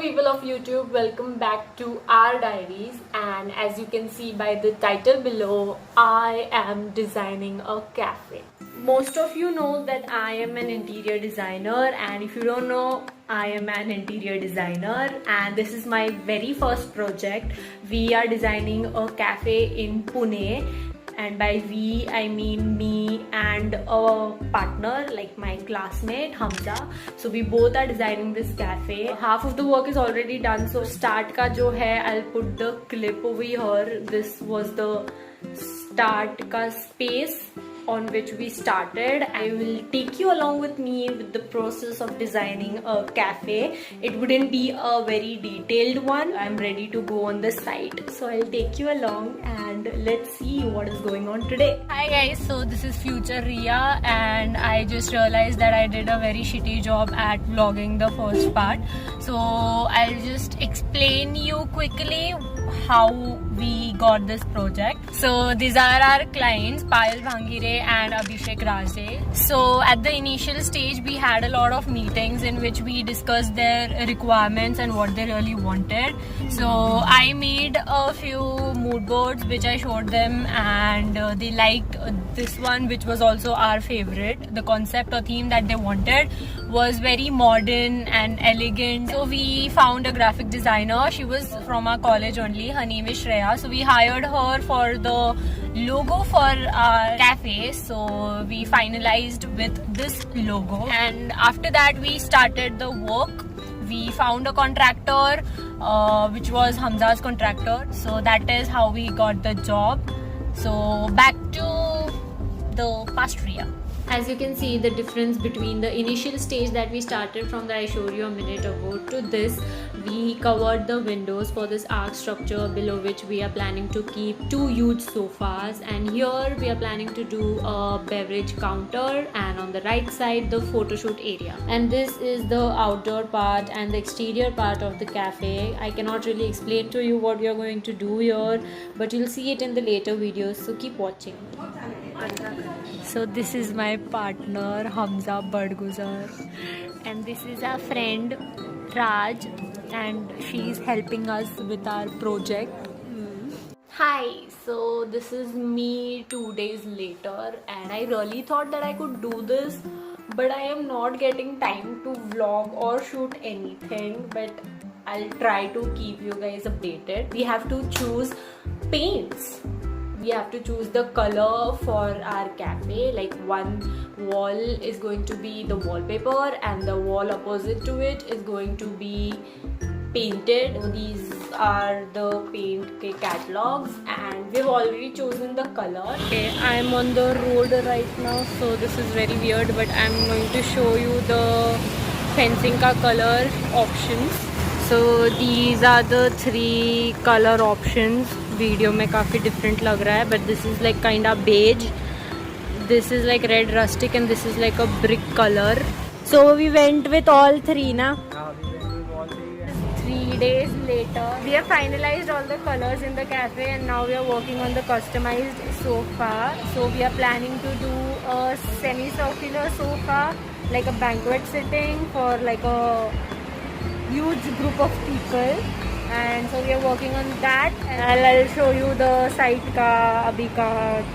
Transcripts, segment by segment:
people of YouTube, welcome back to our diaries, and as you can see by the title below, I am designing a cafe. Most of you know that I am an interior designer, and if you don't know, I am an interior designer and this is my very first project. We are designing a cafe in Pune, and by we I mean me and a partner like my classmate Hamza. So we both are designing this cafe. Half of the work is already done, so start ka jo hai, I'll put the clip over here. This was the start ka space on which we started. I will take you along with me with the process of designing a cafe. It wouldn't be a very detailed one. I'm ready to go on the site, so I'll take you along and let's see what is going on today. Hi guys, so this is future Riya, and I just realized that I did a very shitty job at vlogging the first part, so I'll just explain you quickly how we got this project. So these are our clients, Payal Bhangire and Abhishek Raje. So at the initial stage we had a lot of meetings in which we discussed their requirements and what they really wanted. So I made a few mood boards which I showed them, and they liked this one, which was also our favorite. The concept or theme that they wanted was very modern and elegant. So we found a graphic designer. She was from our college only. Her name is Shreya. So we hired her for the logo for our cafe. So we finalized with this logo, and after that we started the work. We found a contractor, which was Hamza's contractor. So that is how we got the job. So back to the past Riya. As you can see the difference between the initial stage that we started from that I showed you a minute ago to this. We covered the windows for this arch structure, below which we are planning to keep two huge sofas, and here we are planning to do a beverage counter, and on the right side the photo shoot area. And this is the outdoor part and the exterior part of the cafe. I cannot really explain to you what we are going to do here, but you'll see it in the later videos, so keep watching. So this is my partner Hamza Badguzar, and this is our friend Raj, and she's helping us with our project. Hi, so this is me 2 days later, and I really thought that I could do this, but I am not getting time to vlog or shoot anything, but I'll try to keep you guys updated. We have to choose paints. We have to choose the color for our cafe. Like one wall is going to be the wallpaper, and the wall opposite to it is going to be painted. These are the paint catalogs, and we've already chosen the color. Okay, I'm on the road right now, so this is very weird, but I'm going to show you the fencing ka color options. So these are the 3 color options. वीडियो में काफ़ी different लग रहा है, but this is like kind of beige, this is like red rustic, and this is like a brick colour. So we went with all 3 ना. 3 days later we have finalized all the colors in the cafe, and now we are working on the customized sofa. So we are planning to do a semi-circular sofa, like a banquet sitting for like a huge group of people. And so we are working on that, and I'll show you the site का अभी का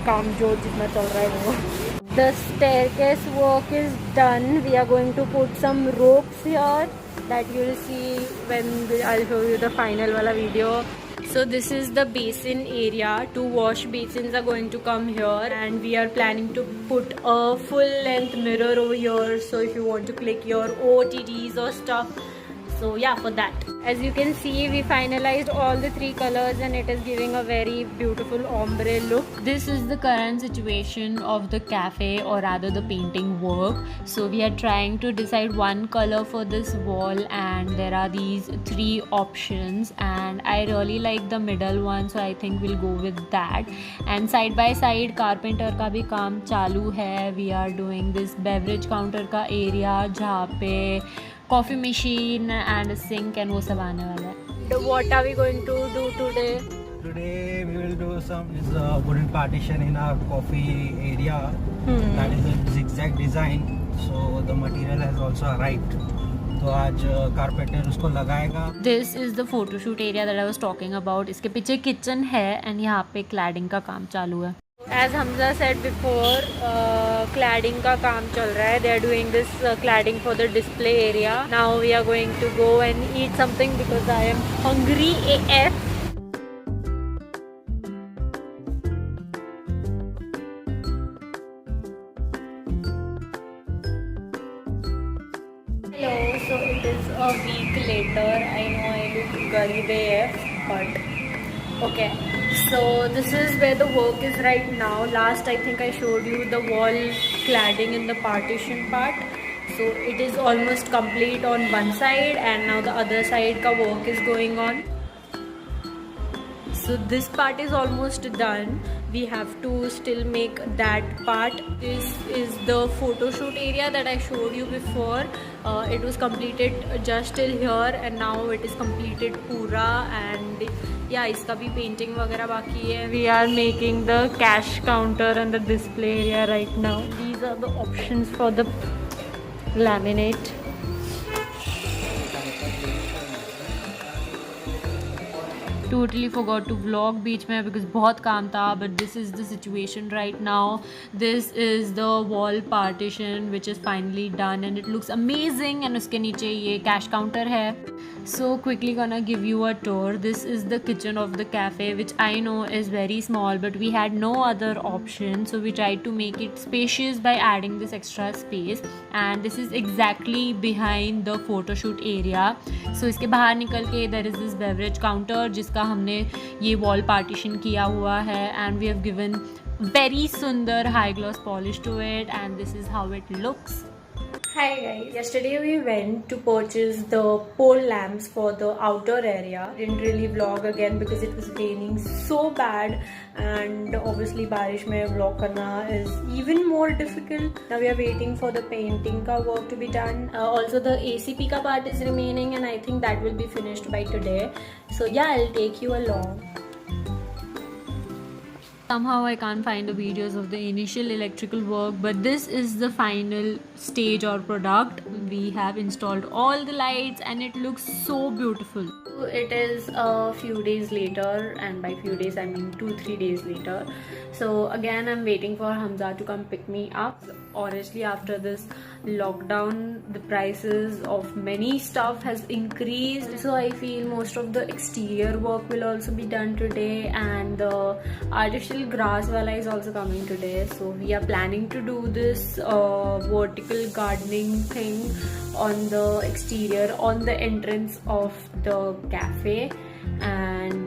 काम जो जितना चल रहा है वो. The staircase work is done. We are going to put some ropes here that you will see when I'll show you the final वाला video. So this is the basin area. 2 wash basins are going to come here, and we are planning to put a full length mirror over here, so if you want to click your OOTDs or stuff. So yeah, for that. As you can see, we finalized all the 3 colors, and it is giving a very beautiful ombre look. This is the current situation of the cafe, or rather the painting work. So we are trying to decide one color for this wall, and there are these 3 options, and I really like the middle one, so I think we'll go with that. And side by side carpenter का भी काम चालू है. We are doing this beverage counter का area जहाँ पे coffee machine and a sink and वो सब आने वाला है. What are we going to do today? Today we will do some wooden partition in our coffee area. That is a zigzag design, so the material has also arrived. तो आज carpenter उसको लगाएगा। This is the photoshoot area that I was talking about. इसके पीछे kitchen है and यहाँ पे cladding का काम चालू है। As Hamza said before, cladding का काम चल रहा है। They are doing this cladding for the display area. Now we are going to go and eat something because I am hungry AF. Hello, so it is a week later. I know I look garib AF, but okay. So this is where the work is right now. Last I think I showed you the wall cladding in the partition part. So it is almost complete on one side and now the other side ka work is going on. So this part is almost done. We have to still make that part. This is the photo shoot area that I showed you before. It was completed just till here and now it is completed pura. And yeah, iska bhi painting वगैरह बाकी है. We are making the cash counter and the display area right now. These are the options for the laminate. Totally forgot to vlog बीच में because बहुत काम था, but this is the situation right now. This is the wall partition which is finally done and it looks amazing. And उसके नीचे ये cash counter है. So quickly gonna give you a tour. This is the kitchen of the cafe, which I know is very small, but we had no other option, so we tried to make it spacious by adding this extra space. And this is exactly behind the photo shoot area. So इसके बाहर निकल के there is this beverage counter जिसका हमने ये wall partition किया हुआ है, and we have given very सुंदर high gloss polish to it, and this is how it looks. Hi guys, yesterday we went to purchase the pole lamps for the outer area. Didn't really vlog again because it was raining so bad, and obviously बारिश में vlog करना is even more difficult. Now we are waiting for the painting का work to be done. Also the ACP का part is remaining and I think that will be finished by today. So yeah, I'll take you along. Somehow I can't find the videos of the initial electrical work, but this is the final stage or product. We have installed all the lights and it looks so beautiful. It is a few days later, and by few days I mean 2-3 days later. So again I'm waiting for Hamza to come pick me up. Honestly, after this lockdown the prices of many stuff has increased, so I feel most of the exterior work will also be done today, and the artificial grass wala is also coming today. So we are planning to do this vertical gardening thing on the exterior, on the entrance of the cafe, and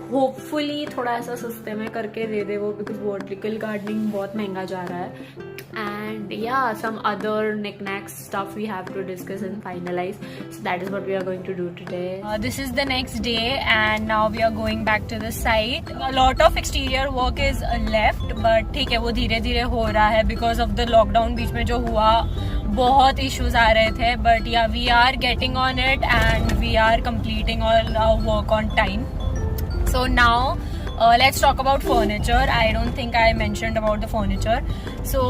hopefully थोड़ा ऐसा सस्ते में करके दे दे वो, because vertical gardening बहुत महंगा जा रहा है. And yeah, some other knickknacks stuff we have to discuss and finalize. So that is what we are going to do today. This is the next day and now we are going back to the site. A lot of exterior work is left, but ठीक है वो धीरे धीरे हो रहा है because of the lockdown. बीच में जो हुआ बहुत issues आ रहे थे, but yeah, we are getting on it and we are completing all our work on time. So now let's talk about furniture. I don't think I mentioned about the furniture. So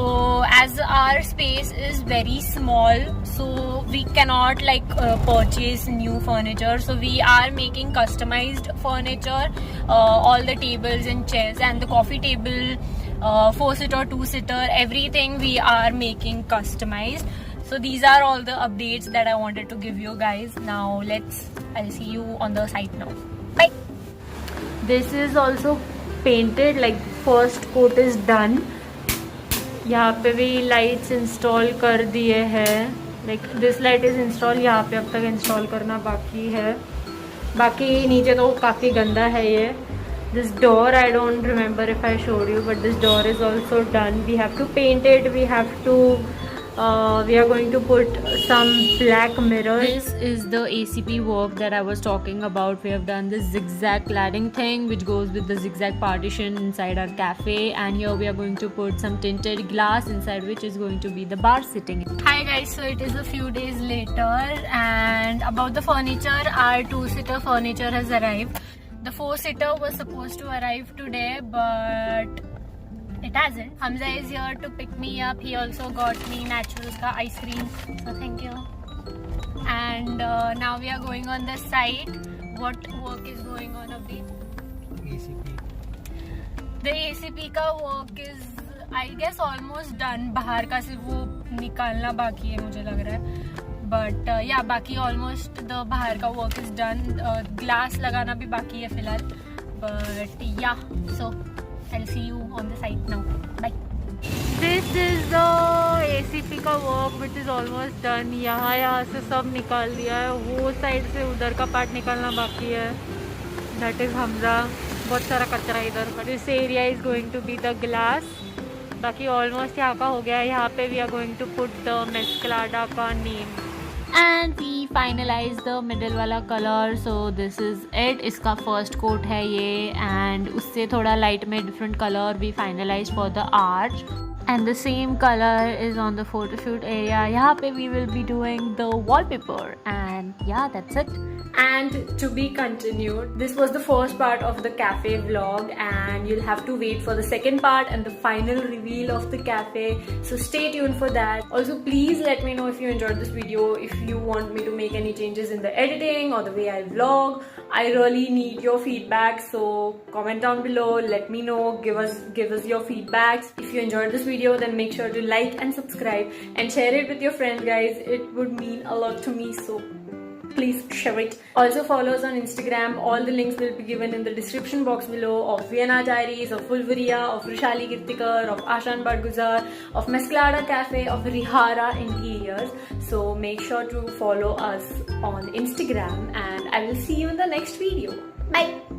as our space is very small, so we cannot like purchase new furniture, so we are making customized furniture. All the tables and chairs and the coffee table, 4-seater, 2-seater, everything we are making customized. So these are all the updates that I wanted to give you guys. Now I'll see you on the site now. Bye. This is also painted, like first coat is done. यहाँ पे भी lights install कर दिए हैं. Like this light is installed. यहाँ पे अब तक install करना बाकी है. बाकी नीचे तो काफ़ी गंदा है ये. This door I don't remember if I showed you, but this door is also done. We have to paint it. We have to we are going to put some black mirrors. This is the ACP work that I was talking about. We have done this zigzag cladding thing which goes with the zigzag partition inside our cafe, and here we are going to put some tinted glass inside which is going to be the bar sitting. Hi guys, so it is a few days later, and about the furniture, our 2-seater furniture has arrived. The 4-seater was supposed to arrive today, but it hasn't. Hamza is here to pick me up. He also got me Naturals ka ice cream. So thank you. And now we are going on the site. What work is going on, Abhi? ACP. The ACP का work is, I guess, almost done. बाहर का सिर्फ वो निकालना बाकी है मुझे लग रहा है. But yeah, बाकी almost the बाहर का work is done. Glass लगाना भी बाकी है फिलहाल. But yeah, so I'll see you on the site now. Bye. This is the ACP का work which is almost done. यहाँ से सब निकाल दिया है. वो साइड से उधर का पार्ट निकालना बाकी है. That is Hamza. बहुत सारा कचरा इधर. This area is going to be the glass. बाकी ऑलमोस्ट यहाँ का हो गया है. यहाँ पे we are going to put the Mesclada का name. And we finalize the middle वाला color. So this is it. इसका first coat है ये. And उससे थोड़ा light में different color we finalized for the arch. And the same color is on the photo shoot area. यहाँ पे we will be doing the wallpaper. And yeah, that's it. And to be continued. This was the first part of the cafe vlog, and you'll have to wait for the second part and the final reveal of the cafe. So stay tuned for that. Also, please let me know if you enjoyed this video, if you want me to make any changes in the editing or the way I vlog. I really need your feedback, so comment down below, let me know, give us your feedbacks. If you enjoyed this video, then make sure to like and subscribe and share it with your friends, guys. It would mean a lot to me, so please share it. Also follow us on Instagram. All the links will be given in the description box below, of Vienna Diaries, of Fulvaria, of Rishali Girtikar, of Ashan Badguzar, of Mesclada Cafe, of Rihara Interiors. So make sure to follow us on Instagram, and I will see you in the next video. Bye.